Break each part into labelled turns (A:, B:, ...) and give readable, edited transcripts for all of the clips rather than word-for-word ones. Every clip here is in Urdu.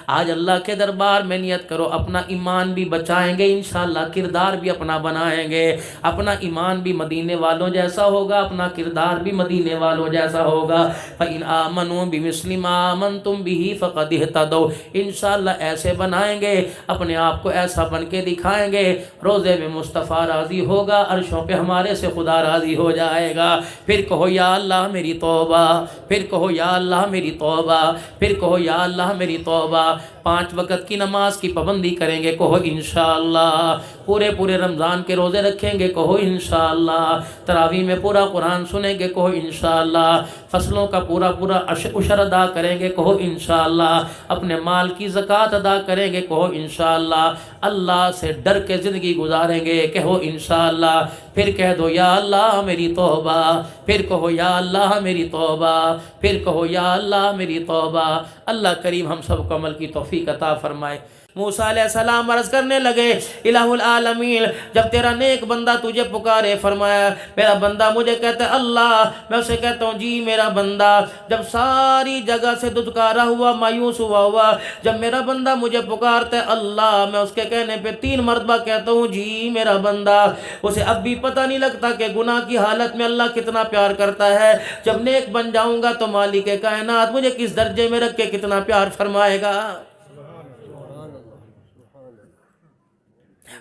A: آج اللہ کے دربار میں نیت کرو، اپنا ایمان بھی بچائیں گے انشاءاللہ، کردار بھی اپنا بنائیں گے، اپنا ایمان بھی مدینے والوں جیسا ہوگا، اپنا کردار بھی مدینے والوں جیسا ہوگا۔ فَإِنْ آمَنُوا بِمِثْلِ مَا آمَنْتُمْ بِهِ فَقَدِ اهْتَدَوْا، انشاءاللہ ایسے بنائیں گے، اپنے آپ کو ایسا بن کے دکھائیں گے، روزے میں مصطفیٰ راضی ہوگا، عرشوں پہ ہمارے سے خدا راضی ہو جائے گا۔ پھر کہو یا اللہ میری توبہ، پھر کہو یا اللہ میری توبہ، پھر کہو یا اللہ میری توبہ۔ 5 وقت کی نماز کی پابندی کریں گے، کہو انشاءاللہ۔ پورے رمضان کے روزے رکھیں گے، کہو انشاءاللہ۔ تراویح میں پورا قرآن سنیں گے، کہو انشاءاللہ۔ فصلوں کا پورا عشر ادا کریں گے، کہو انشاءاللہ۔ اپنے مال کی زکوٰۃ ادا کریں گے، کہو انشاءاللہ۔ اللہ سے ڈر کے زندگی گزاریں گے، کہو انشاءاللہ۔ پھر کہہ دو یا اللہ میری توبہ، پھر کہو یا اللہ میری توبہ، پھر کہو یا اللہ میری توبہ۔ اللہ کریم ہم سب کو عمل کی توفیق عطا فرمائے۔ موسیٰ علیہ السلام عرض کرنے لگے، الہ العالمین جب تیرا نیک بندہ تجھے پکارے، فرمایا میرا بندہ مجھے کہتا ہے اللہ، میں اسے کہتا ہوں جی میرا بندہ۔ جب ساری جگہ سے دھتکارا ہوا، مایوس ہوا، جب میرا بندہ مجھے پکارتا ہے اللہ، میں اس کے کہنے پہ 3 مرتبہ کہتا ہوں جی میرا بندہ۔ اسے اب بھی پتہ نہیں لگتا کہ گناہ کی حالت میں اللہ کتنا پیار کرتا ہے۔ جب نیک بن جاؤں گا تو مالک کائنات مجھے کس درجے میں رکھ کے کتنا پیار فرمائے گا۔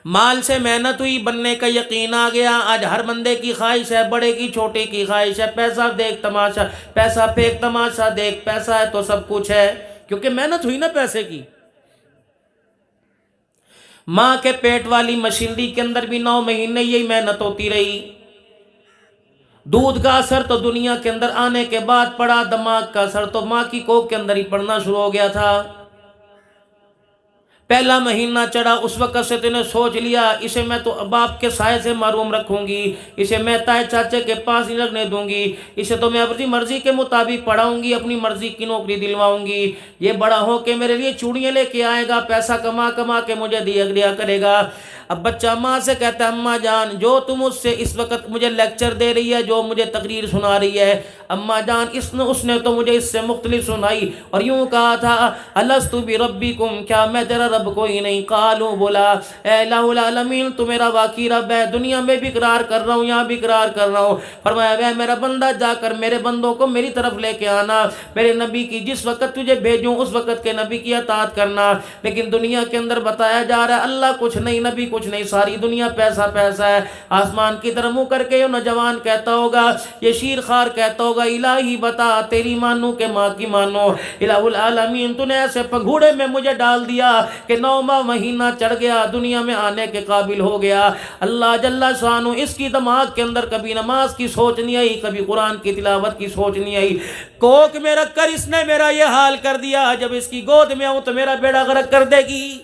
A: مال سے محنت ہوئی، بننے کا یقین آ گیا۔ آج ہر بندے کی خواہش ہے، بڑے کی چھوٹے کی خواہش ہے، پیسہ دیکھ تماشا، پیسہ پھینک تماشا دیکھ، پیسہ ہے تو سب کچھ ہے، کیونکہ محنت ہوئی نا پیسے کی۔ ماں کے پیٹ والی مشینری کے اندر بھی 9 مہینے یہی محنت ہوتی رہی۔ دودھ کا اثر تو دنیا کے اندر آنے کے بعد پڑا، دماغ کا اثر تو ماں کی کوکھ کے اندر ہی پڑنا شروع ہو گیا تھا۔ پہلا مہینہ چڑھا، اس وقت سے تو نے سوچ لیا اسے میں تو باپ کے سائے سے محروم رکھوں گی، اسے میں تائے چاچے کے پاس نہیں رکھنے دوں گی، اسے تو میں اپنی مرضی کے مطابق پڑھاؤں گی، اپنی مرضی کی نوکری دلواؤں گی، یہ بڑا ہو کے میرے لیے چوڑیاں لے کے آئے گا، پیسہ کما کے مجھے دیا کرے گا۔ اب بچہ ماں سے کہتا ہے اماں جان جو تم اس سے اس وقت مجھے لیکچر دے رہی ہے، جو مجھے تقریر سنا رہی ہے، اماں جان اس نے تو مجھے اس سے مختلف سنائی اور یوں کہا تھا الست بربکم، کیا میں تیرا رب کوئی نہیں؟ قالوا بولا اے الہ العالمین تو میرا واقعی رب ہے، دنیا میں بھی اقرار کر رہا ہوں، یہاں بھی اقرار کر رہا ہوں۔ فرمایا اے میرا بندہ جا کر میرے بندوں کو میری طرف لے کے آنا، میرے نبی کی جس وقت تجھے بھیجوں اس وقت کے نبی کی اطاعت کرنا۔ لیکن دنیا کے اندر بتایا جا رہا ہے اللہ کچھ نہیں، نبی کچھ نہیں، ساری دنیا پیسہ ہے۔ آسمان کی طرف منہ کر کے یہ نوجوان کہتا ہوگا، یہ شیر خار کہتا ہوگا الہی بتا تیری مانوں کہ ماں کی مانو۔ الہ العالمین تو نے ایسے پگھوڑے میں مجھے ڈال دیا کہ 9واں مہینہ چڑھ گیا، دنیا میں آنے کے قابل ہو گیا۔ اللہ جل شانہ اس کی دماغ کے اندر کبھی نماز کی سوچ نہیں آئی، کبھی قرآن کی تلاوت کی سوچ نہیں آئی۔ کوک میں رکھ کر اس نے میرا یہ حال کر دیا، جب اس کی گود میں آؤں تو میرا بیڑا غرق کر دے گی۔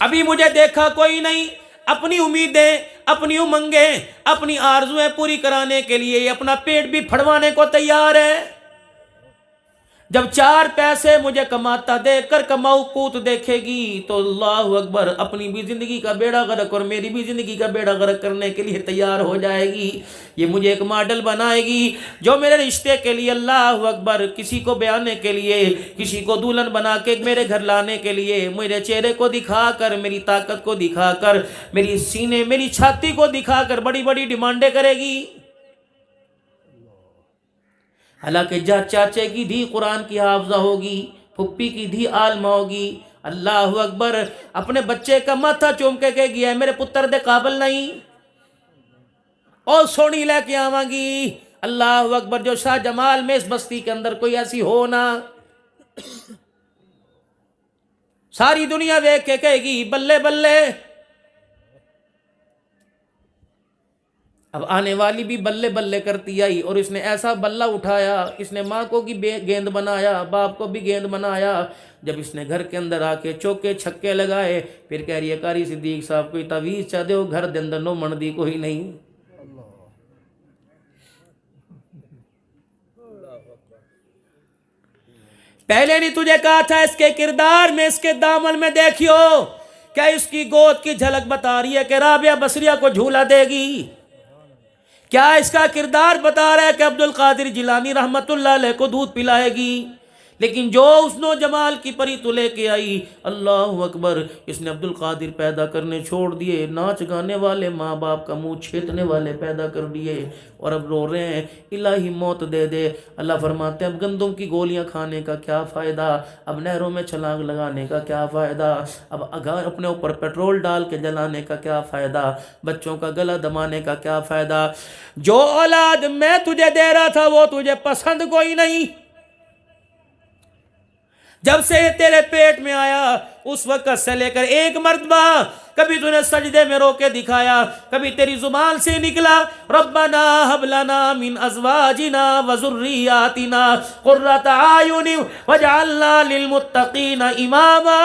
A: ابھی مجھے دیکھا کوئی نہیں، اپنی امیدیں، اپنی امنگیں، اپنی آرزویں پوری کرانے کے لیے یہ اپنا پیٹ بھی پھڑوانے کو تیار ہے۔ جب 4 پیسے مجھے کماتا دیکھ کر کماؤ پوت دیکھے گی تو اللہ اکبر اپنی بھی زندگی کا بیڑا غرق اور میری بھی زندگی کا بیڑا غرق کرنے کے لیے تیار ہو جائے گی۔ یہ مجھے ایک ماڈل بنائے گی جو میرے رشتے کے لیے اللہ اکبر، کسی کو بیانے کے لیے، کسی کو دلہن بنا کے میرے گھر لانے کے لیے، میرے چہرے کو دکھا کر، میری طاقت کو دکھا کر، میری سینے میری چھاتی کو دکھا کر بڑی بڑی ڈیمانڈیں کرے گی۔ حالانکہ چاچے کی دھی قرآن کی حافظہ ہوگی، پھپھی کی دھی عالمہ ہوگی، اللہ اکبر اپنے بچے کا ماتھا چوم کے کہے گیا میرے پتر دے قابل نہیں اور سونی لے کے آواں گی۔ اللہ اکبر جو شاہ جمال میں اس بستی کے اندر کوئی ایسی ہو نا، ساری دنیا دیکھ کے کہے گی بلے بلے۔ اب آنے والی بھی بلے بلے کرتی آئی اور اس نے ایسا بلہ اٹھایا، اس نے ماں کو بھی گیند بنایا، باپ کو بھی گیند بنایا۔ جب اس نے گھر کے اندر آ کے چوکے چھکے لگائے، پھر کہہ رہی ہے قاری صدیق صاحب کوئی تعویذ چاہ دے ہو، گھر دے اندر نو مندی کوئی نہیں۔ پہلے نہیں تجھے کہا تھا اس کے کردار میں، اس کے دامن میں دیکھیو، کیا اس کی گود کی جھلک بتا رہی ہے کہ رابعہ بصریہ کو جھولا دے گی؟ کیا اس کا کردار بتا رہا ہے کہ عبد القادر جیلانی رحمت اللہ علیہ کو دودھ پلائے گی؟ لیکن جو اس نو جمال کی پری تو لے کے آئی، اللہ اکبر، اس نے عبد القادر پیدا کرنے چھوڑ دیے، ناچ گانے والے، ماں باپ کا منہ چھیتنے والے پیدا کر دیے، اور اب رو رہے ہیں الہی موت دے دے۔ اللہ فرماتے ہیں اب گندم کی گولیاں کھانے کا کیا فائدہ، اب نہروں میں چھلانگ لگانے کا کیا فائدہ، اب اپنے اوپر پیٹرول ڈال کے جلانے کا کیا فائدہ، بچوں کا گلا دمانے کا کیا فائدہ؟ جو اولاد میں تجھے دے رہا تھا وہ تجھے پسند کوئی نہیں، جب سے تیرے پیٹ میں آیا اس وقت سے لے کر ایک مرتبہ کبھی تو نے سجدے میں رو کے دکھایا، کبھی تیری زبان سے نکلا ربنا هب لنا من ازواجنا وذرياتنا قرة اعین واجعلنا للمتقین اماما۔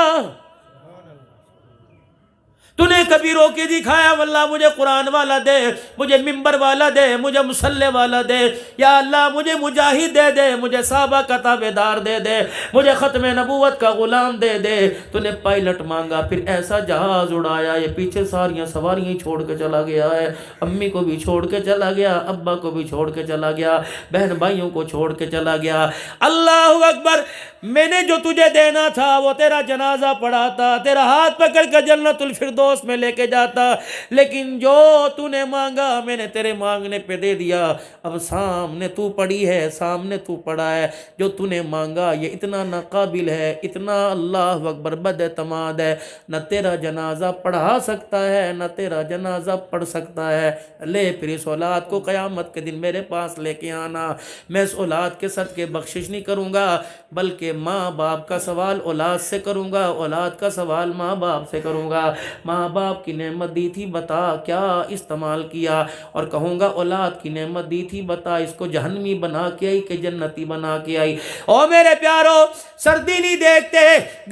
A: تو نے کبھی رو کے دکھایا واللہ مجھے قرآن والا دے، مجھے ممبر والا دے، مجھے مصلی والا دے، یا اللہ مجھے مجاہد دے دے، مجھے صحابہ کا تابعدار دے دے، مجھے ختم نبوت کا غلام دے دے۔ تو نے پائلٹ مانگا، پھر ایسا جہاز اڑایا، یہ پیچھے ساریاں سواریاں چھوڑ کے چلا گیا ہے، امی کو بھی چھوڑ کے چلا گیا، ابا کو بھی چھوڑ کے چلا گیا، بہن بھائیوں کو چھوڑ کے چلا گیا۔ اللہ اکبر، میں نے جو تجھے دینا تھا وہ تیرا جنازہ پڑھا تھا، تیرا ہاتھ پکڑ کر جنت الفردوس میں لے کے جاتا، لیکن جو تو نے مانگا میں نے تیرے مانگنے پہ دے دیا۔ اب سامنے تو پڑی ہے، سامنے تو پڑا ہے، جو تو نے مانگا یہ اتنا ناقابل ہے، اتنا اللہ اکبر بد اعتماد ہے، نہ تیرا جنازہ پڑھا سکتا ہے نہ تیرا جنازہ پڑھ سکتا ہے۔ لے پھر اس اولاد کو قیامت کے دن میرے پاس لے کے آنا، میں اس اولاد کے صدقے بخشش نہیں کروں گا، بلکہ ماں باپ کا سوال اولاد سے کروں گا، اولاد کا سوال ماں باپ سے کروں گا۔ ماں باپ کی نعمت دی تھی بتا کیا استعمال کیا، اور کہوں گا اولاد کی نعمت دی تھی بتا اس کو جہنمی بنا کے آئی کہ جنتی بنا کے آئی۔ او میرے پیارو، سردی نہیں دیکھتے،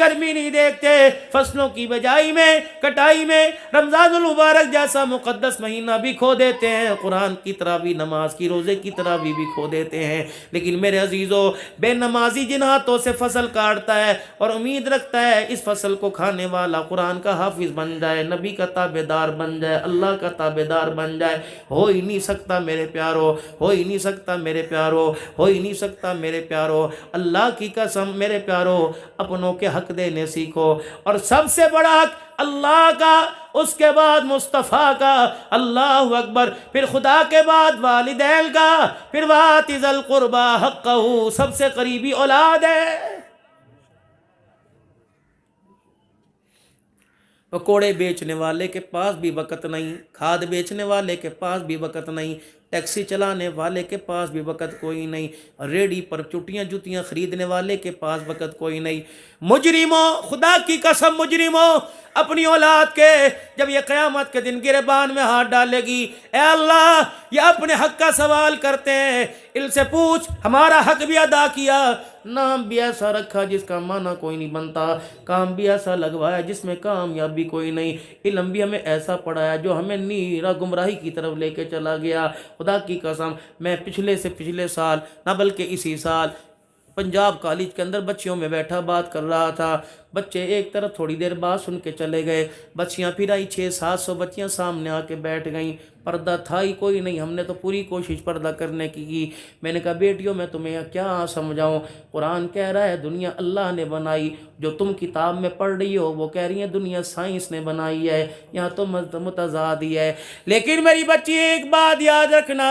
A: گرمی نہیں دیکھتے، فصلوں کی بجائی میں، کٹائی میں رمضان المبارک جیسا مقدس مہینہ بھی کھو دیتے ہیں، قرآن کی تراویح، نماز کی، روزے کی تراویح بھی کھو دیتے ہیں۔ لیکن میرے عزیزو، بے نمازی جن ہاتھوں سے فصل کاٹتا ہے اور امید رکھتا ہے اس فصل کو کھانے والا قرآن کا حافظ بن جائے، نبی کا تابعدار بن جائے، اللہ کا تابعدار بن جائے، ہو ہی نہیں سکتا میرے پیارو، ہو ہی نہیں سکتا میرے پیارو، ہو ہی نہیں سکتا میرے پیارو۔ اللہ کی قسم میرے پیارو، اپنوں کے حق دینے سیکھو، اور سب سے بڑا حق اللہ کا، اس کے بعد مصطفیٰ کا، اللہ اکبر، پھر خدا کے بعد والدین کا، پھر وآت ذی القربی حقہ، سب سے قریبی اولاد ہے۔ پکوڑے بیچنے والے کے پاس بھی وقت نہیں، کھاد بیچنے والے کے پاس بھی وقت نہیں، ٹیکسی چلانے والے کے پاس بھی وقت کوئی نہیں، ریڈی پر چٹیاں جوتیاں خریدنے والے کے پاس وقت کوئی نہیں۔ مجرموں، خدا کی قسم مجرموں، اپنی اولاد کے جب یہ قیامت کے دن گریبان میں ہاتھ ڈالے گی، اے اللہ یہ اپنے حق کا سوال کرتے ہیں، ان سے پوچھ ہمارا حق بھی ادا کیا، نام بھی ایسا رکھا جس کا معنی کوئی نہیں بنتا، کام بھی ایسا لگوایا جس میں کامیابی کوئی نہیں، علم بھی ہمیں ایسا پڑھایا جو ہمیں نیرا گمراہی کی طرف لے کے چلا گیا۔ خدا کی قسم میں پچھلے سال نہ بلکہ اسی سال پنجاب کالج کے اندر بچیوں میں بیٹھا بات کر رہا تھا، بچے ایک طرف تھوڑی دیر بعد سن کے چلے گئے، بچیاں پھر آئی، 600-700 بچیاں سامنے آ کے بیٹھ گئیں، پردہ تھا ہی کوئی نہیں، ہم نے تو پوری کوشش پردہ کرنے کی۔ میں نے کہا بیٹیوں میں تمہیں کیا سمجھاؤں، قرآن کہہ رہا ہے دنیا اللہ نے بنائی، جو تم کتاب میں پڑھ رہی ہو وہ کہہ رہی ہیں دنیا سائنس نے بنائی ہے، یہاں تو متضاد ہی ہے۔ لیکن میری بچی ایک بات یاد رکھنا،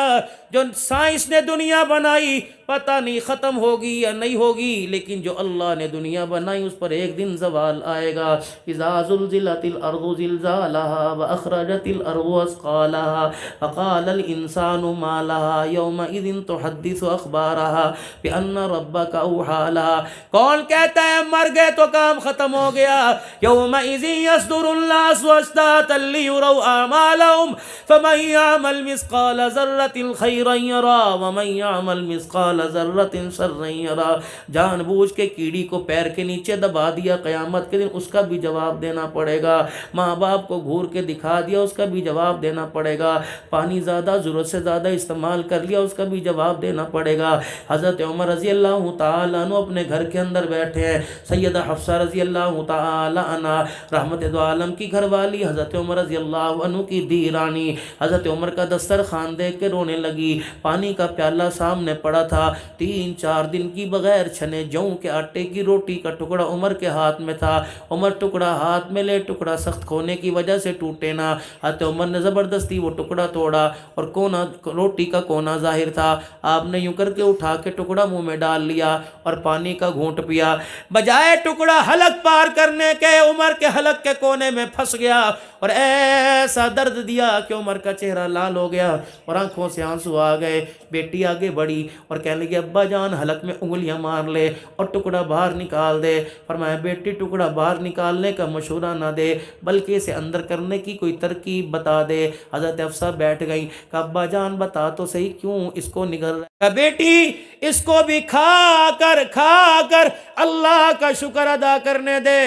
A: جو سائنس نے دنیا بنائی پتہ نہیں ختم ہوگی یا نہیں ہوگی، لیکن جو اللہ نے دنیا بنائی اس پر ایک دن زوال آئے گا۔ اذا زلزلت الارض زلزالها واخرجت الارض اثقالها فقال الانسان ما لها يومئذ تحدث اخبارها بان ربك اوحى لها۔ کون کہتا ہے مر گئے تو کام ختم ہو گیا؟ یومئذ یصدر الناس اشتاتا لیروا اعمالهم فمن يعمل مثقال ذرة خيرا يرى ومن يعمل مثقال ذرة شرا يرى۔ جان بوجھ کے کیڑی کو پیر کے نیچے دبا دیا قیامت کے دن اس کا بھی جواب دینا پڑے گا، ماں باپ کو گھور کے دکھا دیا اس کا بھی جواب دینا پڑے گا، پانی زیادہ ضرورت سے زیادہ استعمال کر لیا اس کا بھی جواب دینا پڑے گا۔ حضرت عمر رضی اللہ تعالیٰ عنہ اپنے گھر کے اندر بیٹھے ہیں، سیدہ حفصہ رضی اللہ تعالیٰ عنہ رحمت دو عالم کی گھر والی حضرت عمر رضی اللہ عنہ کی دی رانی حضرت عمر کا دسترخوان دیکھ کے رونے لگی، پانی کا پیالہ سامنے پڑا تھا، 3-4 دن کی بغیر چھنے جوں کے آٹے کی روٹی کا ٹکڑا عمر کے ہاتھ میں تھا، عمر ٹکڑا ہاتھ میں لے، ٹکڑا سخت کھونے کی وجہ سے ٹوٹے نہ، حضرت عمر نے زبردستی وہ ٹکڑا توڑا اور کونا روٹی کا کونا ظاہر تھا، آپ نے یوں کر کے اٹھا کے ٹکڑا منہ میں ڈال لیا اور پانی کا گھونٹ پیا، بجائے ٹکڑا حلق پار کرنے کے عمر کے حلق کے کونے میں پھنس گیا اور ایسا درد دیا کہ عمر کا چہرہ لال ہو گیا اور آنکھوں سے آنسو آ گئے۔ بیٹی آگے بڑھی اور کہنے لگی ابا جان حلق میں انگلیاں مار لے اور ٹکڑا باہر نکال دے۔ فرمایا بیٹی ٹکڑا باہر نکالنے کا مشورہ نہ دے بلکہ اسے اندر کرنے کی کوئی ترکیب بتا دے۔ حضرت حفصہ بیٹھ گئی، کہا ابا جان بتا تو صحیح کیوں اس کو نگل رہا ہے؟ کہا بیٹی اس کو بھی کھا کر اللہ کا شکر ادا کرنے دے،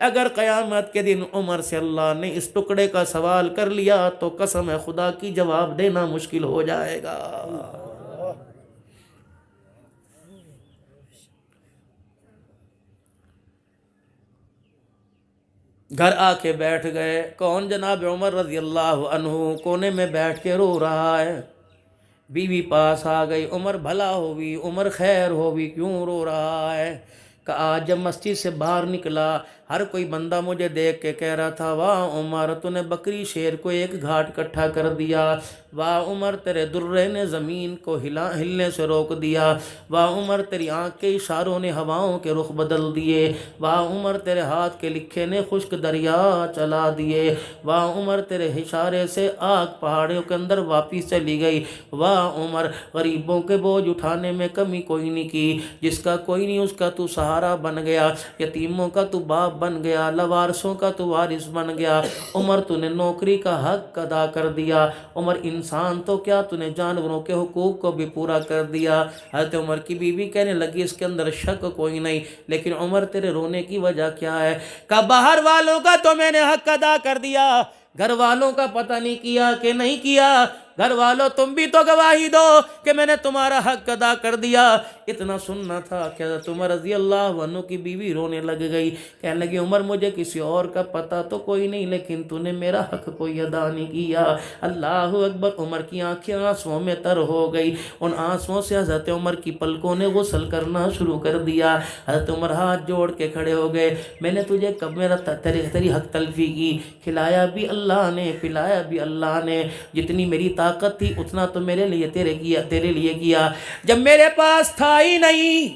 A: اگر قیامت کے دن عمر سے اللہ نے اس ٹکڑے کا سوال کر لیا تو قسم خدا کی جواب دینا مشکل ہو جائے گا۔ گھر آ کے بیٹھ گئے، کون؟ جناب عمر رضی اللہ عنہ کونے میں بیٹھ کے رو رہا ہے، بیوی پاس آ گئی، عمر بھلا ہوئی، عمر خیر ہوئی، کیوں رو رہا ہے؟ کہ آج جب مسجد سے باہر نکلا ہر کوئی بندہ مجھے دیکھ کے کہہ رہا تھا واہ عمر تو نے بکری شیر کو ایک گھاٹ کٹھا کر دیا، واہ عمر تیرے درے نے زمین کو ہلنے سے روک دیا، واہ عمر تیری آنکھ کے اشاروں نے ہواؤں کے رخ بدل دیے، واہ عمر تیرے ہاتھ کے لکھے نے خشک دریا چلا دیے، واہ عمر تیرے اشارے سے آگ پہاڑیوں کے اندر واپس چلی گئی، واہ عمر غریبوں کے بوجھ اٹھانے میں کمی کوئی نہیں کی، جس کا کوئی نہیں اس کا تو سہارا بن گیا، یتیموں کا تو باپ بن گیا، لوارثوں کا تو وارث بن گیا، عمر تو نے نوکری کا حق ادا کر دیا، عمر انسان تو کیا تو نے جانوروں کے حقوق کو بھی پورا کر دیا۔ حضرت عمر کی بیوی کہنے لگی اس کے اندر شک کوئی نہیں، لیکن عمر تیرے رونے کی وجہ کیا ہے؟ کہ باہر والوں کا تو میں نے حق ادا کر دیا، گھر والوں کا پتہ نہیں کیا کہ نہیں کیا، گھر والوں تم بھی تو گواہی دو کہ میں نے تمہارا حق ادا کر دیا۔ اتنا سننا تھا کہ حضرت عمر رضی اللہ عنہ کی بیوی رونے لگ گئی، کہنے لگی عمر مجھے کسی اور کا پتہ تو کوئی نہیں لیکن تو نے میرا حق کوئی ادا نہیں کیا۔ اللہ اکبر! عمر کی آنکھیں آنسوؤں میں تر ہو گئی، ان آنسوؤں سے حضرت عمر کی پلکوں نے غسل کرنا شروع کر دیا۔ حضرت عمر ہاتھ جوڑ کے کھڑے ہو گئے، میں نے تجھے کب تیری حق تلفی کی؟ کھلایا بھی اللہ نے، پلایا بھی اللہ نے، جتنی میری طاقت تھی اتنا تو میرے لیے تیرے لیے کیا، جب میرے پاس تھا ہی نہیں۔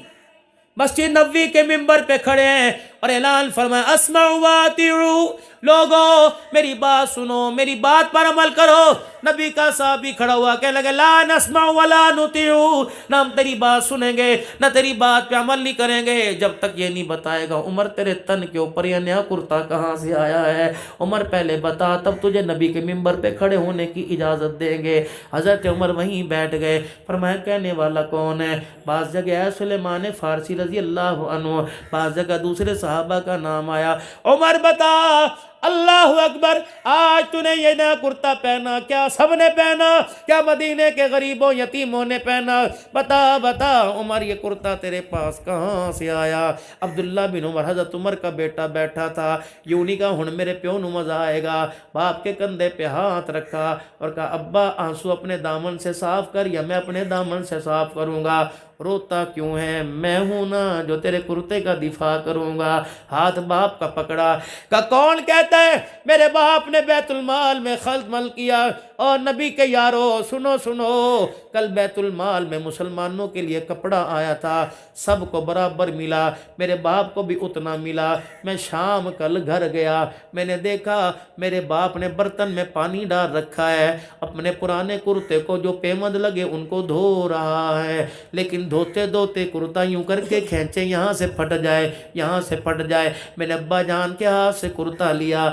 A: مسجد نبوی کے منبر پہ کھڑے ہیں اور اعلان فرمایا اسمعوا واطیعوا، لوگوں میری بات سنو، میری بات پر عمل کرو۔ نبی کا صحابی کھڑا ہوا کہنے لگے لا نسمع ولا نطیع، نہ ہم تیری بات سنیں گے نہ تیری بات پہ عمل نہیں کریں گے جب تک یہ نہیں بتائے گا عمر تیرے تن کے اوپر یہ نیا کرتا کہاں سے آیا ہے، عمر پہلے بتا تب تجھے نبی کے منبر پہ کھڑے ہونے کی اجازت دیں گے۔ حضرت عمر وہیں بیٹھ گئے، فرمایا کہنے والا کون ہے؟ بعض جگہ ہے سلیمان فارسی رضی اللہ عنہ، بعض جگہ دوسرے صحابہ کا نام آیا۔ عمر بتا، اللہ اکبر، آج تو نے یہ نیا کرتا پہنا، کیا سب نے پہنا؟ کیا مدینے کے غریبوں یتیموں نے پہنا؟ بتا عمر یہ کرتا تیرے پاس کہاں سے آیا؟ عبداللہ بن عمر حضرت عمر کا بیٹا بیٹھا تھا، یوں نہیں کہا ہن میرے پیو نو مزہ آئے گا، باپ کے کندھے پہ ہاتھ رکھا اور کہا ابا آنسو اپنے دامن سے صاف کر یا میں اپنے دامن سے صاف کروں گا؟ روتا کیوں ہے؟ میں ہوں نا جو تیرے کرتے کا دفاع کروں گا۔ ہاتھ باپ کا پکڑا، کہ کون کہتا ہے میرے باپ نے بیت المال میں خلط مل کیا؟ اور نبی کے یارو سنو، کل بیت المال میں مسلمانوں کے لیے کپڑا آیا تھا، سب کو برابر ملا، میرے باپ کو بھی اتنا ملا۔ میں شام کل گھر گیا، میں نے دیکھا میرے باپ نے برتن میں پانی ڈال رکھا ہے، اپنے پرانے کرتے کو جو پیمد لگے ان کو دھو رہا ہے، لیکن دھوتے کرتا یوں کر کے کھینچے یہاں سے پھٹ جائے۔ میں نے ابا جان کے ہاتھ سے کرتا لیا،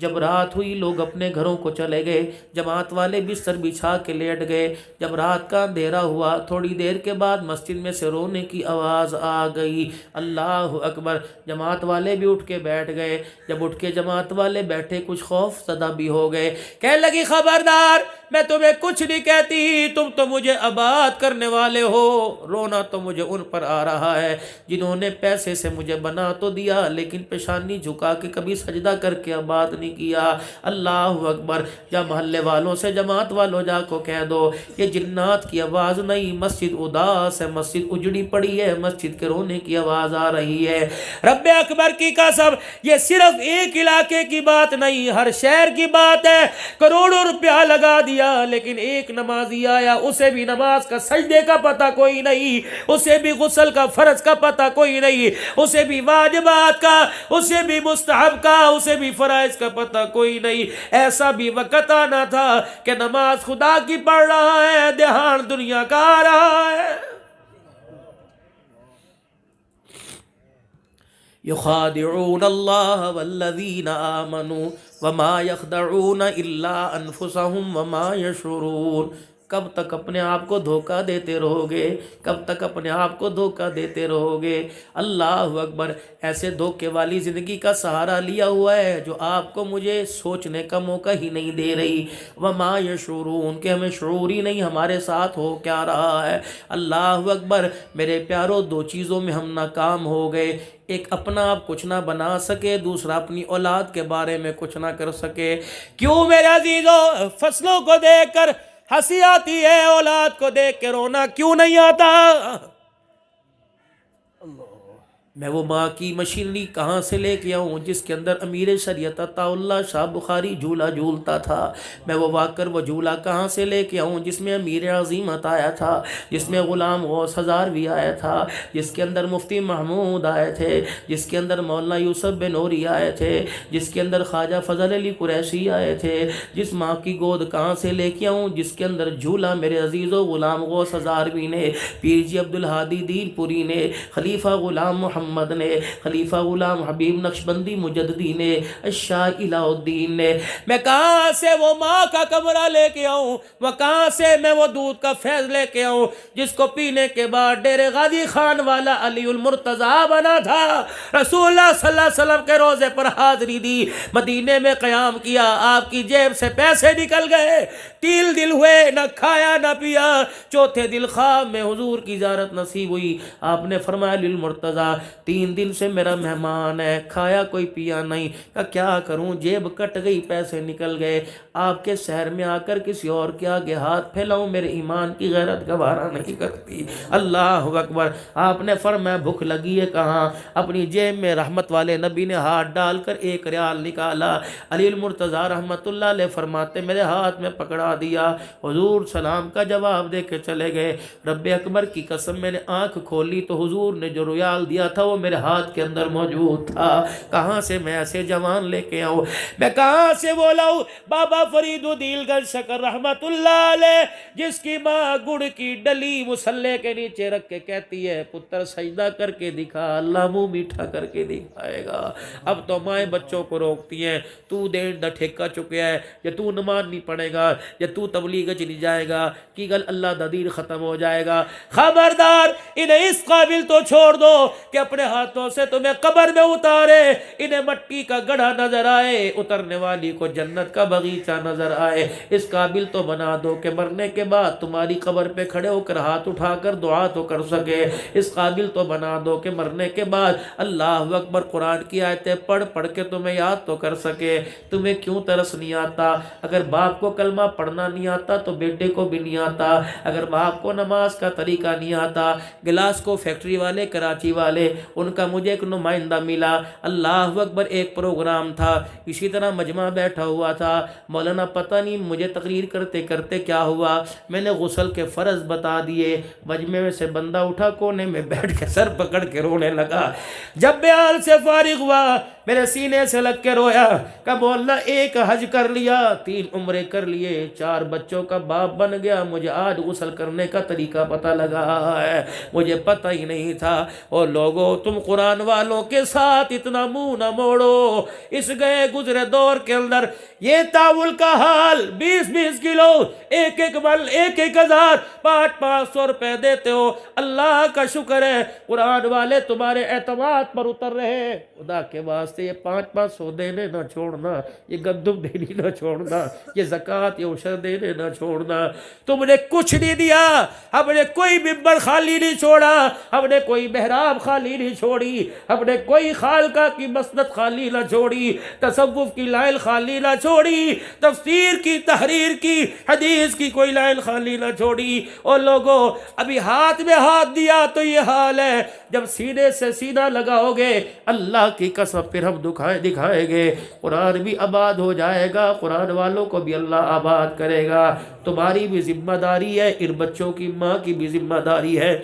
A: جب رات ہوئی لوگ اپنے گھروں کو چلے گئے، جماعت والے بستر بچھا کے لیٹ گئے۔ جب رات کا اندھیرا ہوا تھوڑی دیر کے بعد مسجد میں سے رونے کی آواز آ گئی۔ اللہ اکبر! جماعت والے بھی اٹھ کے بیٹھ گئے۔ جب اٹھ کے جماعت والے بیٹھے کچھ خوف زدہ بھی ہو گئے۔ کہنے لگی خبردار، میں تمہیں کچھ نہیں کہتی، تم تو مجھے آباد کرنے والے ہو۔ رونا تو مجھے ان پر آ رہا ہے جنہوں نے پیسے سے مجھے بنا تو دیا لیکن پیشانی جھکا کے کبھی سجدہ کر کے آباد نہیں کیا۔ اللہ اکبر! یا محلے والوں سے، جماعت والوں جا کو کہہ دو یہ جنات کی آواز نہیں، مسجد اداس ہے، مسجد اجڑی پڑی ہے، مسجد کے رونے کی آواز آ رہی ہے۔ رب اکبر کی قسم یہ صرف ایک علاقے کی بات نہیں، ہر شہر کی بات ہے۔ کروڑوں روپیہ لگا دیا لیکن ایک نمازی آیا، اسے بھی نماز کا سجدے کا پتہ کوئی نہیں، اسے بھی غسل کا فرض کا پتہ کوئی نہیں، اسے بھی واجبات کا، اسے بھی مستحب کا، اسے بھی فرائض کا پتہ کوئی نہیں۔ ایسا بھی وقت آنا تھا کہ نماز خدا کی پڑھ رہا ہے، دھیان دنیا کا آ رہا ہے۔ یخادعون اللہ والذین آمنوا وما یخدعون الا انفسهم وما یشعرون۔ کب تک اپنے آپ کو دھوکہ دیتے رہو گے؟ کب تک اپنے آپ کو دھوکہ دیتے رہو گے؟ اللہ اکبر! ایسے دھوکے والی زندگی کا سہارا لیا ہوا ہے جو آپ کو مجھے سوچنے کا موقع ہی نہیں دے رہی۔ وما یشعرون، کہ ہمیں شعور ہی نہیں ہمارے ساتھ ہو کیا رہا ہے۔ اللہ اکبر! میرے پیارو، دو چیزوں میں ہم ناکام ہو گئے، ایک اپنا آپ کچھ نہ بنا سکے، دوسرا اپنی اولاد کے بارے میں کچھ نہ کر سکے۔ کیوں میرے عزیزوں؟ فصلوں کو دیکھ کر ہنسی آتی ہے، اولاد کو دیکھ کے رونا کیوں نہیں آتا؟ میں وہ ماں کی مشینری کہاں سے لے کے آؤں جس کے اندر امیر شریعت عطا اللہ شاہ بخاری جھولا جھولتا تھا؟ میں وہ واکر وہ جھولا کہاں سے لے کے آؤں جس میں امیر عظیمت آیا تھا، جس میں غلام غوث ہزاروی آیا تھا، جس کے اندر مفتی محمود آئے تھے، جس کے اندر مولانا یوسف بنوری آئے تھے، جس کے اندر خواجہ فضل علی قریشی آئے تھے؟ جس ماں کی گود کہاں سے لے کے آؤں جس کے اندر جھولا میرے عزیزو غلام غوث ہزاروی نے، پیر جی عبدالہادی دین پوری نے، خلیفہ غلام محمد نے، خلیفہ غلام حبیب نقشبندی مجددی نے، شاہ الہ الدین نے۔ میں کہاں سے وہ ماں کا کمرہ لے کے آؤں؟ وہ کہاں سے میں وہ دودھ کا فیض لے کے آؤں جس کو پینے کے بعد ڈیرے غازی خان والا علی المرتضیٰ بنا تھا؟ رسول اللہ صلی اللہ علیہ وسلم کے روزے پر حاضری دی، مدینے میں قیام کیا، آپ کی جیب سے پیسے نکل گئے، 3 دن ہوئے نہ کھایا نہ پیا، چوتھے دن خواب میں حضور کی زیارت نصیب ہوئی، آپ نے فرمایا علی المرتضیٰ 3 دن سے میرا مہمان ہے، کھایا کوئی پیا نہیں۔ کہ کیا کروں، جیب کٹ گئی، پیسے نکل گئے، آپ کے شہر میں آ کر کسی اور کے آگے ہاتھ پھیلاؤں، میرے ایمان کی غیرت گوارا نہیں کرتی۔ اللہ اکبر! آپ نے فرمایا بھوک لگی ہے کہاں؟ اپنی جیب میں رحمت والے نبی نے ہاتھ ڈال کر 1 ریال نکالا، علی المرتضیٰ رحمت اللہ علیہ فرماتے میرے ہاتھ میں پکڑا دیا، حضور سلام کا جواب دے کے چلے گئے۔ رب اکبر کی قسم میں نے آنکھ کھولی تو حضور نے جو ریال دیا تھا وہ میرے ہاتھ کے اندر موجود تھا۔ کہاں سے میں ایسے جوان لے کے آؤں؟ میں کہاں سے وہ لاؤں؟ بابا فرید الدین گنج شکر رحمت اللہ علیہ، جس کی ماں گڑ کی ڈلی مصلے کے نیچے رکھ کے کہتی ہے پتر سجدہ کر کے دکھا، اللہ منہ میٹھا کر کے دکھائے گا۔ اب تو مائیں بچوں کو روکتی ہیں، تو دیر دا ٹھیکہ چکیا ہے، یا تو نماز نہیں پڑھے گا، یا تو تبلیغ چلی جائے گا، کی گل اللہ دا دین ختم ہو جائے گا۔ خبردار، انہیں اس قابل تو چھوڑ دو کہ اپنے ہاتھوں سے تمہیں قبر میں اتارے، انہیں مٹی کا گڑھا نظر آئے، اترنے والی کو جنت کا باغیچہ نظر آئے۔ اس قابل تو بنا دو کہ مرنے کے بعد تمہاری قبر پہ کھڑے ہو کر ہاتھ اٹھا کر دعا تو کر سکے۔ اس قابل تو بنا دو کہ مرنے کے بعد اللہ اکبر قرآن کی آیتیں پڑھ پڑھ کے تمہیں یاد تو کر سکے۔ تمہیں کیوں ترس نہیں آتا؟ اگر باپ کو کلمہ پڑھنا نہیں آتا تو بیٹے کو بھی نہیں آتا، اگر باپ کو نماز کا طریقہ نہیں آتا، گلاس کو فیکٹری والے کراچی والے ان کا مجھے ایک نمائندہ ملا، اللہ اکبر، ایک پروگرام تھا، اسی طرح مجمع بیٹھا ہوا تھا، مولانا پتہ نہیں مجھے تقریر کرتے کرتے کیا ہوا، میں نے غسل کے فرض بتا دیے، مجمع میں سے بندہ اٹھا کونے میں بیٹھ کے سر پکڑ کے رونے لگا۔ جب بیان سے فارغ ہوا میرے سینے سے لگ کے رویا کہ مولانا 1 حج کر لیا، 3 عمرے کر لیے، 4 بچوں کا باپ بن گیا، مجھے آج غسل کرنے کا طریقہ پتہ لگا ہے، مجھے پتہ ہی نہیں تھا۔ اور لوگوں تم قرآن والوں کے ساتھ اتنا منہ نہ موڑو۔ اس گئے گزرے دور کے اندر یہ تاول کا حال 20-20 کلو، ایک بل 1,000 500 روپے دیتے ہو۔ اللہ کا شکر ہے قرآن والے تمہارے اعتماد پر اتر رہے۔ خدا کے واسطے یہ 500 دینے نہ چھوڑنا، یہ گندم دینی نہ چھوڑنا، یہ زکوٰۃ یہ عشر دینے نہ چھوڑنا۔ تم نے کچھ نہیں دیا، ہم نے کوئی ممبر خالی نہیں چھوڑا، ہم نے کوئی محراب خالی نہیں چھوڑی، ہم نے کوئی خالقہ کی مسند خالی نہ چھوڑی، تصوف کی لائن خالی نہ چھوڑی، تفسیر کی تحریر کی حدیث کی کوئی لائن خالی نہ چھوڑی۔ اور لوگوں ابھی ہاتھ میں ہاتھ دیا تو یہ حال ہے، جب سینے سے سینہ لگاؤ گے اللہ کی قسم پھر ہم دکھائیں گے، قرآن بھی آباد ہو جائے گا، قرآن والوں کو بھی اللہ آباد کرے گا۔ تمہاری بھی ذمہ داری ہے، ان بچوں کی ماں کی بھی ذمہ داری ہے۔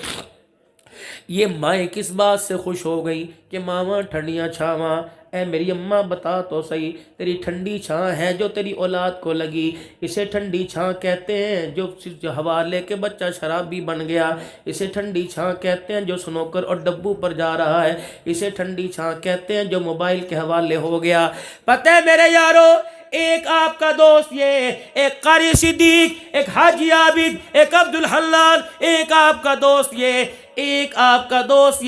A: یہ مائیں کس بات سے خوش ہو گئی کہ ماما ٹھنڈیاں چھاواں، اے میری اماں بتا تو صحیح، تیری ٹھنڈی چھاں ہے جو تیری اولاد کو لگی، اسے ٹھنڈی چھاں کہتے ہیں جو حوالے کے بچہ شرابی بن گیا، اسے ٹھنڈی چھاں کہتے ہیں جو سنوکر اور ڈبو پر جا رہا ہے، اسے ٹھنڈی چھاں کہتے ہیں جو موبائل کے حوالے ہو گیا۔ پتہ ہے میرے یارو، ایک آپ کا دوست یہ، ایک قاری صدیق، ایک حاجی عابد، ایک عبدالحنان، ایک آپ کا دوست یہ، ایک آپ کا دوست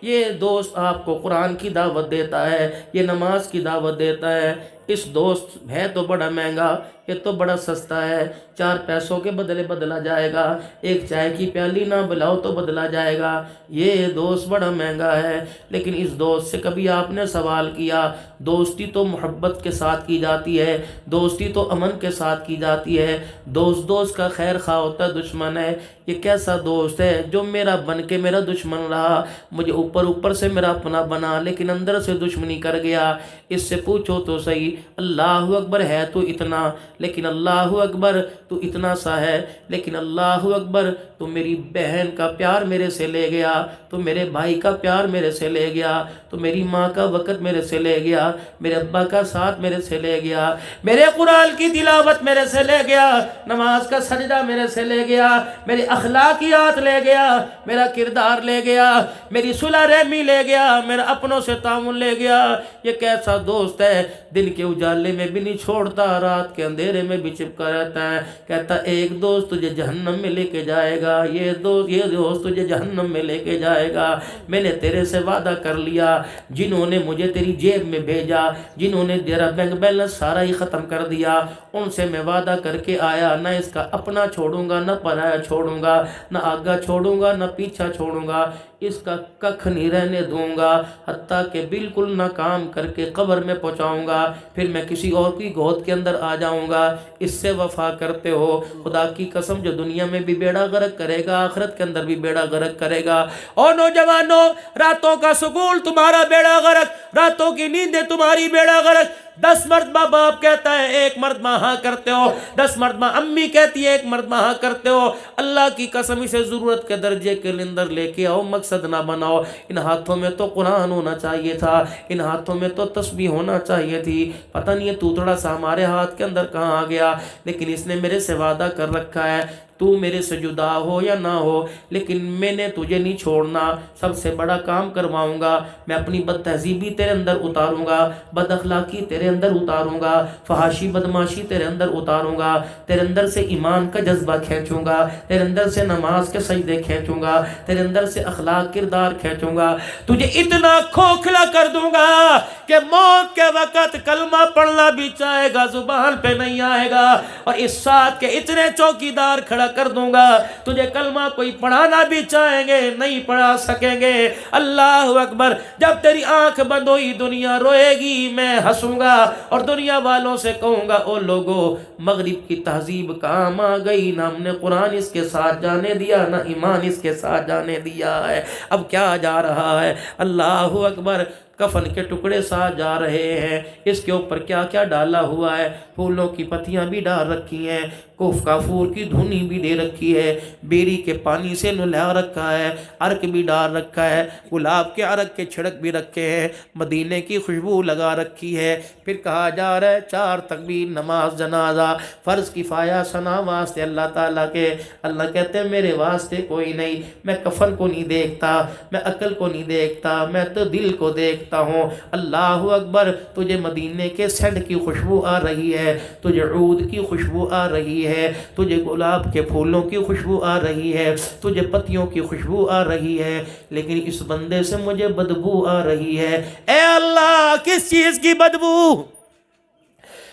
A: یہ دوست آپ کو قرآن کی دعوت دیتا ہے، یہ نماز کی دعوت دیتا ہے۔ اس دوست ہے تو بڑا مہنگا، یہ تو بڑا سستا ہے، 4 پیسوں کے بدلے بدلا جائے گا، ایک چائے کی پیالی نہ بلاؤ تو بدلا جائے گا، یہ دوست بڑا مہنگا ہے۔ لیکن اس دوست سے کبھی آپ نے سوال کیا؟ دوستی تو محبت کے ساتھ کی جاتی ہے، دوستی تو امن کے ساتھ کی جاتی ہے، دوست کا خیر خواہ ہوتا ہے، دشمن ہے۔ یہ کیسا دوست ہے جو میرا بن کے میرا دشمن رہا، مجھے اوپر سے میرا اپنا بنا لیکن اندر سے دشمنی کر گیا؟ اس سے پوچھو تو صحیح، اللہ اکبر ہے تو اتنا، لیکن اللہ اکبر تو اتنا سا ہے، لیکن اللہ اکبر تو میری بہن کا پیار میرے سے لے گیا، تو میرے بھائی کا پیار میرے سے لے گیا، تو میری ماں کا وقت میرے سے لے گیا، میرے ابا کا ساتھ میرے سے لے گیا، میرے قرآن کی تلاوت میرے سے لے گیا، نماز کا سجدہ میرے سے لے گیا، میری اخلاقیات لے گیا، میرا کردار لے گیا، میری صلح رحمی لے گیا، میرا اپنوں سے تعاون لے گیا۔ یہ کیسا دوست ہے، دن کے اجالے میں بھی نہیں چھوڑتا، رات کے اندھیرے میں بھی چپکا رہتا ہے، کہتا ایک دوست تجھے جہنم میں لے کے جائے گا، یہ دوست تجھے جہنم میں لے کے جائے گا۔ میں نے تیرے سے وعدہ کر لیا، جنہوں نے مجھے تیری جیب میں بھیجا، جنہوں نے تیرا بینک بیلنس سارا ہی ختم کر دیا، ان سے میں وعدہ کر کے آیا، نہ اس کا اپنا چھوڑوں گا، نہ پرایا چھوڑوں گا، نہ آگا چھوڑوں گا، نہ پیچھا چھوڑوں گا، اس کا ککھ نہیں رہنے دوں گا، حتیٰ کہ بالکل ناکام کر کے قبر میں پہنچاؤں گا، پھر میں کسی اور کی گود کے اندر آ جاؤں گا۔ اس سے وفا کرتے ہو؟ خدا کی قسم جو دنیا میں بھی بیڑا غرق کرے گا آخرت کے اندر بھی بیڑا غرق کرے گا۔ اور نوجوانوں، راتوں کا سکون تمہارا بیڑا غرق، راتوں کی نیندیں تمہاری بیڑا غرق۔ 10 مرتبہ باپ کہتا ہے 1 مرتبہ ہاں کرتے ہو، 10 مرتبہ امی کہتی ہے 1 مرتبہ ہاں کرتے ہو۔ اللہ کی قسم اسے ضرورت کے درجے کے اندر لے کے آؤ، مقصد نہ بناؤ۔ ان ہاتھوں میں تو قرآن ہونا چاہیے تھا، ان ہاتھوں میں تو تسبیح ہونا چاہیے تھی، پتہ نہیں یہ توتڑا سا ہمارے ہاتھ کے اندر کہاں آ گیا۔ لیکن اس نے میرے سے وعدہ کر رکھا ہے، تو میرے سے جدا ہو یا نہ ہو لیکن میں نے تجھے نہیں چھوڑنا، سب سے بڑا کام کرواؤں گا، میں اپنی بد تہذیبی تیرے اندر اتاروں گا، بد اخلاقی تیرے اندر اتاروں گا، فحاشی بدماشی تیرے اندر اتاروں گا، تیرے اندر سے ایمان کا جذبہ کھینچوں گا، تیرے اندر سے نماز کے سجدے کھینچوں گا، تیرے اندر سے اخلاق کردار کھینچوں گا، تجھے اتنا کھوکھلا کر دوں گا کہ موت کے وقت کلمہ پڑھنا بھی چاہے گا زبان پہ نہیں آئے گا، اور اس ساتھ کے اتنے چوکیدار کھڑا کر دوں گا، تجھے کلمہ کوئی پڑھانا بھی چاہیں گے نہیں پڑھا سکیں گے۔ اللہ اکبر۔ جب تیری آنکھ بند ہوئی دنیا روئے گی، میں ہنسوں گا اور دنیا والوں سے کہوں گا او لوگو مغرب کی تہذیب کام آ گئی، نہ ہم نے قرآن اس کے ساتھ جانے دیا، نہ ایمان اس کے ساتھ جانے دیا ہے، اب کیا جا رہا ہے؟ اللہ اکبر۔ کفن کے ٹکڑے ساتھ جا رہے ہیں، اس کے اوپر کیا کیا ڈالا ہوا ہے، پھولوں کی پتیاں بھی ڈال رکھی ہیں، کافور کی دھنی بھی دے رکھی ہے، بیری کے پانی سے نلا رکھا ہے، عرق بھی ڈال رکھا ہے، گلاب کے عرق کے چھڑک بھی رکھے ہیں، مدینے کی خوشبو لگا رکھی ہے۔ پھر کہا جا رہا ہے 4 تکبیر نماز جنازہ، فرض کفایہ ثنا واسطے اللہ تعالیٰ کے۔ اللہ کہتے ہیں میرے واسطے کوئی نہیں، میں کفن کو نہیں دیکھتا، میں عقل کو نہیں دیکھتا، میں تو دل کو دیکھتا ہوں۔ اللہ اکبر، تجھے مدینے کے سینٹ کی خوشبو آ رہی ہے، تجھے عود کی خوشبو آ رہی ہے، تجھے گلاب کے پھولوں کی خوشبو آ رہی ہے، تجھے پتیوں کی خوشبو آ رہی ہے، لیکن اس بندے سے مجھے بدبو آ رہی ہے۔ اے اللہ، کس چیز کی بدبو؟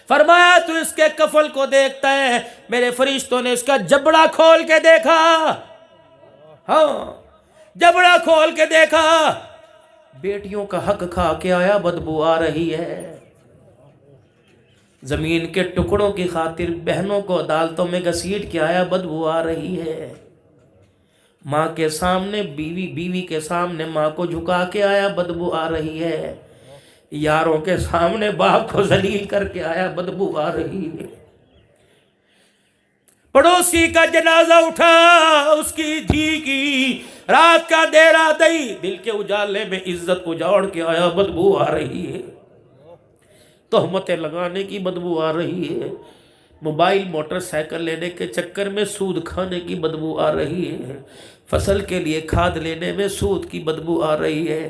A: فرمایا تو اس کے کفن کو دیکھتا ہے، میرے فرشتوں نے اس کا جبڑا کھول کے دیکھا، ہاں جبڑا کھول کے دیکھا، بیٹیوں کا حق کھا کے آیا، بدبو آ رہی ہے۔ زمین کے ٹکڑوں کی خاطر بہنوں کو عدالتوں میں گھسیٹ کے آیا، بدبو آ رہی ہے۔ ماں کے سامنے بیوی کے سامنے ماں کو جھکا کے آیا، بدبو آ رہی ہے۔ یاروں کے سامنے باپ کو ذلیل کر کے آیا، بدبو آ رہی ہے۔ پڑوسی کا جنازہ اٹھا، اس کی دھی کی، رات کا دیرا دئی، دل کے اجالے میں عزت اجاڑ کے آیا، بدبو آ رہی ہے۔ تہمتیں لگانے کی بدبو آ رہی ہے، موبائل موٹر سائیکل لینے کے چکر میں سود کھانے کی بدبو آ رہی ہے، فصل کے لیے کھاد لینے میں سود کی بدبو آ رہی ہے۔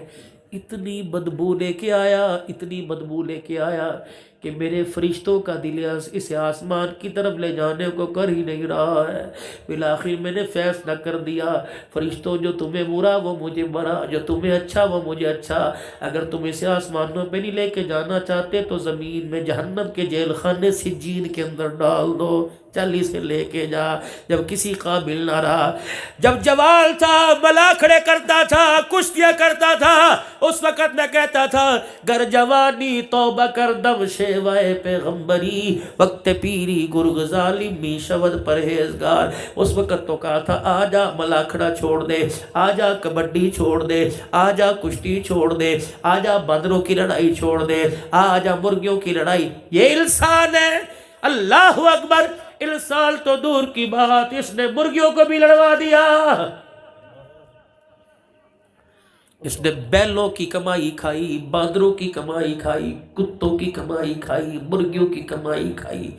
A: اتنی بدبو لے کے آیا، اتنی بدبو لے کے آیا کہ میرے فرشتوں کا دل اسے آسمان کی طرف لے جانے کو کر ہی نہیں رہا ہے۔ بالآخر میں نے فیصلہ کر دیا، فرشتوں جو تمہیں برا وہ مجھے برا، جو تمہیں اچھا وہ مجھے اچھا۔ اگر تم اسے آسمانوں پہ نہیں لے کے جانا چاہتے تو زمین میں جہنم کے جیل خانے سجین کے اندر ڈال دو، چل اسے لے کے جا۔ جب کسی قابل نہ رہا، جب جوال تھا، ملا کھڑے کرتا تھا، کشتیاں کرتا تھا، اس وقت میں کہتا تھا گر جوانی توبہ کر دم شیوائے پیغمبری، وقت پیری گرگ ظالمی شود پرہیزگار۔ اس وقت تو کہا تھا آجا ملاکھڑا چھوڑ دے، آجا کبڈی چھوڑ دے، آجا کشتی چھوڑ دے، آجا باندروں کی لڑائی چھوڑ دے، آجا مرغیوں کی لڑائی۔ یہ انسان ہے، اللہ اکبر، انسان تو دور کی بات، اس نے مرغیوں کو بھی لڑوا دیا۔ اس نے بیلوں کی کمائی کھائی، باندروں کی کمائی کھائی، کتوں کی کمائی کھائی، مرغیوں کی کمائی کھائی،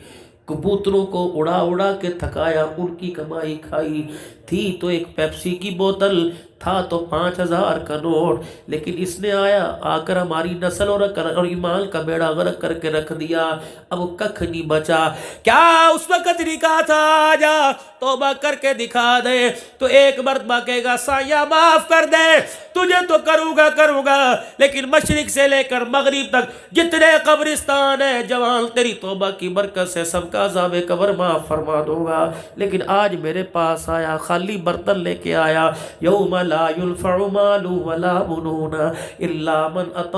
A: کبوتروں کو اڑا اڑا کے تھکایا، ان کی کمائی کھائی۔ تھی تو ایک پیپسی کی بوتل، تھا تو 5000 کا نوٹ، لیکن اس نے آ کر ہماری نسل اور ایمان کا بیڑا غرق کر کے رکھ دیا۔ اب ککھ نہیں بچا۔ کیا اس وقت نہیں کہا تھا آجا توبہ کر کے دکھا دے؟ تو ایک مرتبہ کہے گا سایہ معاف کر دے، تجھے تو کروں گا، لیکن مشرق سے لے کر مغرب تک جتنے قبرستان ہیں جوان، تیری توبہ کی برکت سے سب کا عذاب قبر معاف فرما دوں گا۔ لیکن آج میرے پاس آیا، خالی برتن لے کے آیا۔ یوم لا ينفع مال ولا بنون الا من اتى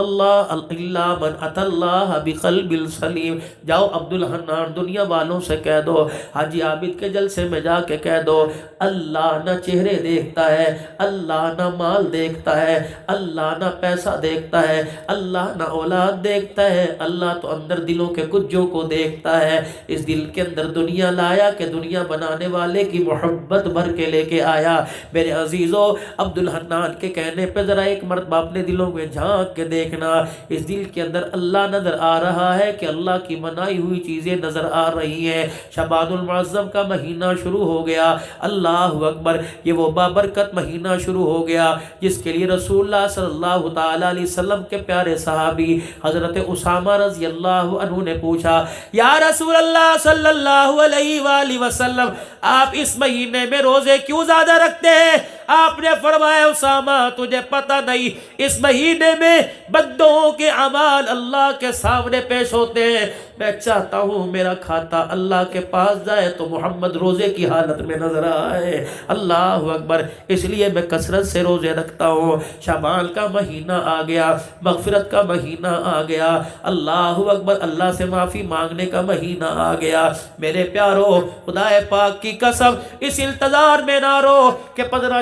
A: الله بقلب سلیم۔ جاؤ عبدالحنان دنیا والوں سے کہہ دو، حاجی عابد کے جلسے میں جا کے کہہ دو، اللہ نہ چہرے دیکھتا ہے، اللہ نہ مال دیکھتا ہے، اللہ نہ پیسہ دیکھتا ہے، اللہ نہ اولاد دیکھتا ہے، اللہ تو اندر دلوں کے کجوں کو دیکھتا ہے۔ اس دل کے اندر دنیا لایا کہ دنیا بنانے والے کی محبت بھر کے لے کے آیا۔ میرے عزیزو، عبدالحنان کے کہنے پہ ذرا ایک مرتبہ اپنے دلوں میں جھانک کے دیکھنا، اس دل کے اندر اللہ نظر آ رہا ہے کہ اللہ کی منائی ہوئی چیزیں نظر آ رہی ہیں۔ شعبان المعظم کا مہینہ شروع ہو گیا، اللہ اکبر، یہ وہ بابرکت مہینہ شروع ہو گیا جس کے لیے رسول اللہ صلی اللہ تعالیٰ علیہ وسلم کے پیارے صحابی حضرت اسامہ رضی اللہ عنہ نے پوچھا، یا رسول اللہ صلی اللہ علیہ وآلہ وسلم، آپ اس مہینے میں روزے کیوں زیادہ رکھتے ہیں؟ آپ نے فرمایا اسامہ تجھے پتہ نہیں، اس مہینے میں بندوں کے اعمال اللہ کے سامنے پیش ہوتے ہیں، میں چاہتا ہوں میرا کھاتا اللہ کے پاس جائے تو محمد روزے کی حالت میں نظر آئے۔ اللہ اکبر، اس لیے میں کثرت سے روزے رکھتا ہوں۔ شعبان کا مہینہ آ گیا، مغفرت کا مہینہ آ گیا، اللہ اکبر، اللہ سے معافی مانگنے کا مہینہ آ گیا۔ میرے پیارو، خدا پاک کی قسم، اس انتظار میں نہ رو کہ 15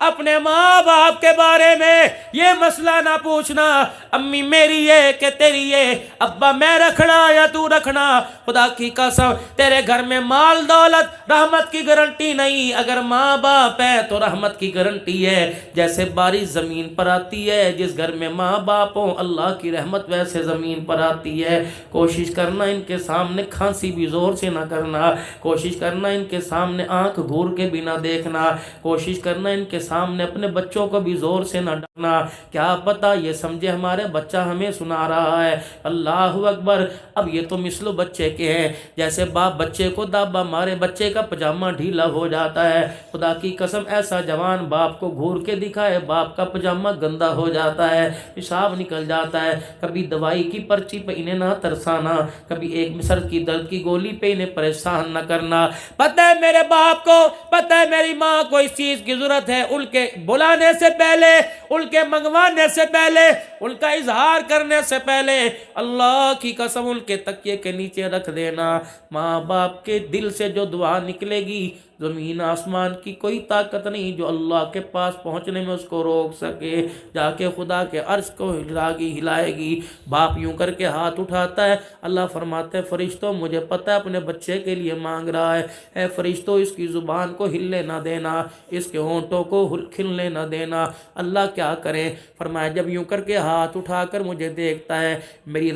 A: اپنے ماں باپ کے بارے میں یہ مسئلہ نہ پوچھنا امی میری یہ کہ تیری یہ، ابا میں رکھنا یا تو رکھنا، خدا کی قسم تیرے گھر میں مال دولت رحمت کی گارنٹی نہیں، اگر ماں باپ ہے تو رحمت کی گارنٹی ہے۔ جیسے بارش زمین پر آتی ہے، جس گھر میں ماں باپ ہوں اللہ کی رحمت ویسے زمین پر آتی ہے۔ کوشش کرنا ان کے سامنے کھانسی بھی زور سے نہ کرنا، کوشش کرنا ان کے سامنے آنکھ گھور کے بھی نہ دیکھنا، کوشش کرنا ان کے سامنے اپنے بچوں کو بھی زور سے نہ ڈانٹنا، کیا پتہ یہ سمجھے ہمارے بچہ ہمیں سنا رہا ہے۔ اللہ اکبر۔ اب یہ تو مثل بچے کے ہیں، جیسے باپ بچے کو دابا مارے، بچے کا پجامہ ڈھیلا ہو جاتا ہے، خدا کی قسم ایسا جوان باپ کو گھور کے دکھائے باپ کا پجامہ گندا ہو جاتا ہے، پیشاب نکل جاتا ہے۔ کبھی دوائی کی پرچی پہ انہیں نہ ترسانا، کبھی ایک سر کی درد کی گولی پہ انہیں پریشان نہ کرنا۔ پتہ ہے میرے باپ کو، پتہ ہے میری ماں کو اس چیز کی ضرورت ہے، ان کے بلانے سے پہلے، ان کے منگوانے سے پہلے، ان کا اظہار کرنے سے پہلے اللہ کی قسم ان کے تکیے کے نیچے رکھ دینا۔ ماں باپ کے دل سے جو دعا نکلے گی زمین آسمان کی کوئی طاقت نہیں جو اللہ کے پاس پہنچنے میں اس کو روک سکے، جا کے خدا کے عرش کو ہلائے گی۔ باپ یوں کر کے ہاتھ اٹھاتا ہے، اللہ فرماتے ہیں فرشتوں مجھے پتہ ہے اپنے بچے کے لیے مانگ رہا ہے، اے فرشتوں اس کی زبان کو ہلنے نہ دینا، اس کے ہونٹوں کو کھلنے نہ دینا۔ اللہ کیا کرے؟ فرمایا جب یوں کر کے ہاتھ اٹھا کر مجھے دیکھتا ہے میری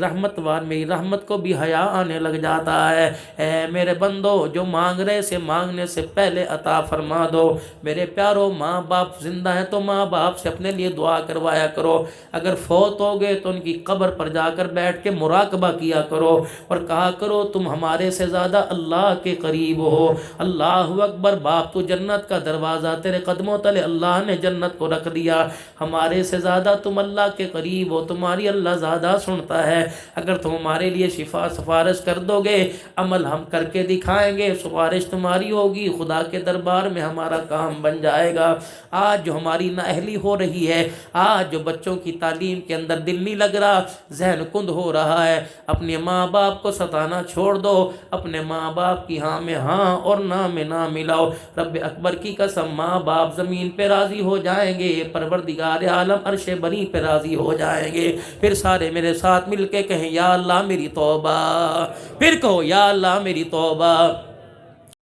A: رحمت کو بھی حیا آنے لگ جاتا ہے۔ اے میرے بندو جو مانگ رہے سے مانگنے سے پہلے عطا فرما دو۔ میرے پیارو ماں باپ زندہ ہیں تو ماں باپ سے اپنے لیے دعا کروایا کرو، اگر فوت ہو گئے تو ان کی قبر پر جا کر بیٹھ کے مراقبہ کیا کرو اور کہا کرو تم ہمارے سے زیادہ اللہ کے قریب ہو۔ اللہ اکبر۔ باپ تو جنت کا دروازہ تیرے قدموں تلے اللہ نے جنت کو رکھ دیا، ہمارے سے زیادہ تم اللہ کے قریب ہو، تمہاری اللہ زیادہ سنتا ہے۔ اگر تم ہمارے لیے سفارش کر دو گے عمل ہم کر کے دکھائیں گے، سفارش تمہاری ہوگی خدا کے دربار میں ہمارا کام بن جائے گا۔ آج جو ہماری نااہلی ہو رہی ہے، آج جو بچوں کی تعلیم کے اندر دل نہیں لگ رہا، ذہن کند ہو رہا ہے، اپنے ماں باپ کو ستانا چھوڑ دو، اپنے ماں باپ کی ہاں میں ہاں اور نہ میں نہ ملاؤ۔ رب اکبر کی قسم ماں باپ زمین پہ راضی ہو جائیں گے، پروردگار عالم عرش بری پہ راضی ہو جائیں گے۔ پھر سارے میرے ساتھ مل کے کہیں یا اللہ میری توبہ، پھر کہو یا اللہ میری توبہ۔